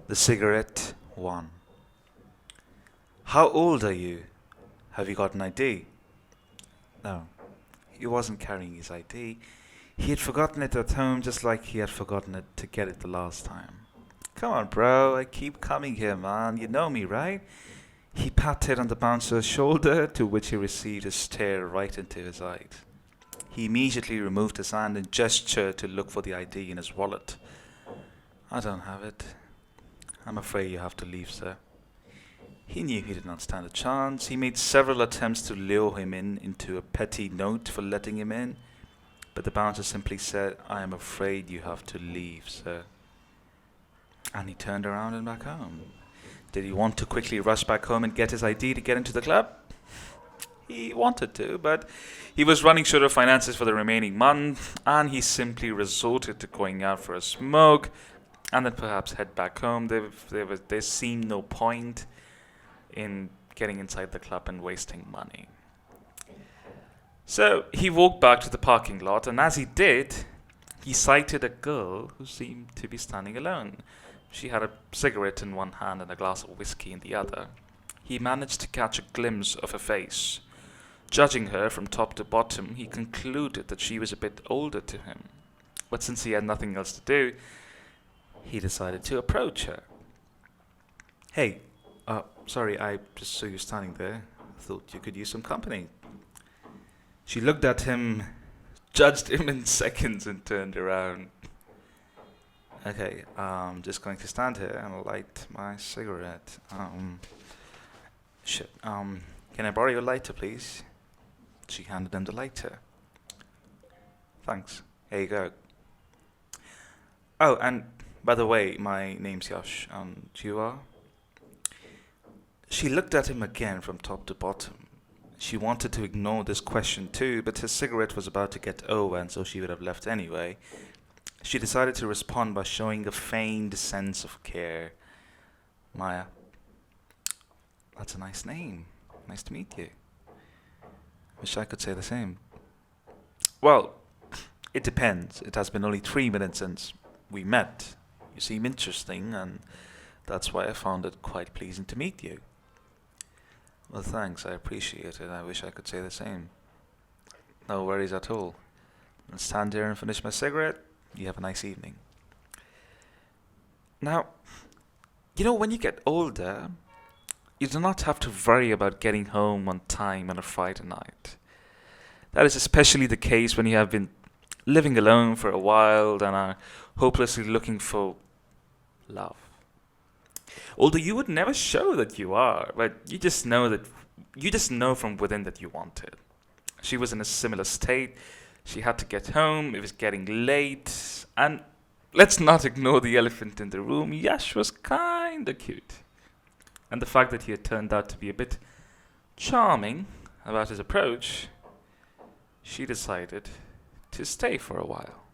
The cigarette one. How old are you? Have you got an ID? No, he wasn't carrying his ID. He had forgotten it at home just like he had forgotten it to get it the last time. Come on, bro, I keep coming here, man. You know me, right? He patted on the bouncer's shoulder, to which he received a stare right into his eyes. He immediately removed his hand and gestured to look for the ID in his wallet. I don't have it. I'm afraid you have to leave, sir. He knew he did not stand a chance. He made several attempts to lure him into a petty note for letting him in, but the bouncer simply said, I am afraid you have to leave, sir. And he turned around and back home. Did he want to quickly rush back home and get his ID to get into the club? He wanted to, but he was running short of finances for the remaining month, and he simply resorted to going out for a smoke and then perhaps head back home. There seemed no point in getting inside the club and wasting money. So he walked back to the parking lot, and as he did, he sighted a girl who seemed to be standing alone. She had a cigarette in one hand and a glass of whiskey in the other. He managed to catch a glimpse of her face. Judging her from top to bottom, he concluded that she was a bit older to him. But since he had nothing else to do, he decided to approach her. Hey, sorry, I just saw you standing there. Thought you could use some company. She looked at him, judged him in seconds, and turned around. Okay, I'm just going to stand here and light my cigarette. Can I borrow your lighter, please? She handed him the lighter. Thanks. Here you go. Oh, and by the way, my name's Yash, and you are? She looked at him again from top to bottom. She wanted to ignore this question too, but his cigarette was about to get over, and so she would have left anyway. She decided to respond by showing a feigned sense of care. Maya. That's a nice name. Nice to meet you. Wish I could say the same. Well, it depends. It has been only 3 minutes since we met. You seem interesting, and that's why I found it quite pleasing to meet you. Well, thanks. I appreciate it. I wish I could say the same. No worries at all. I'll stand here and finish my cigarette. You have a nice evening. Now, when you get older, you do not have to worry about getting home on time on a Friday night. That is especially the case when you have been living alone for a while and are hopelessly looking for love. Although you would never show that you are, but you just know from within that you want it. She was in a similar state. She had to get home. It was getting late. And let's not ignore the elephant in the room. Yash was kinda cute. And the fact that he had turned out to be a bit charming about his approach, she decided to stay for a while.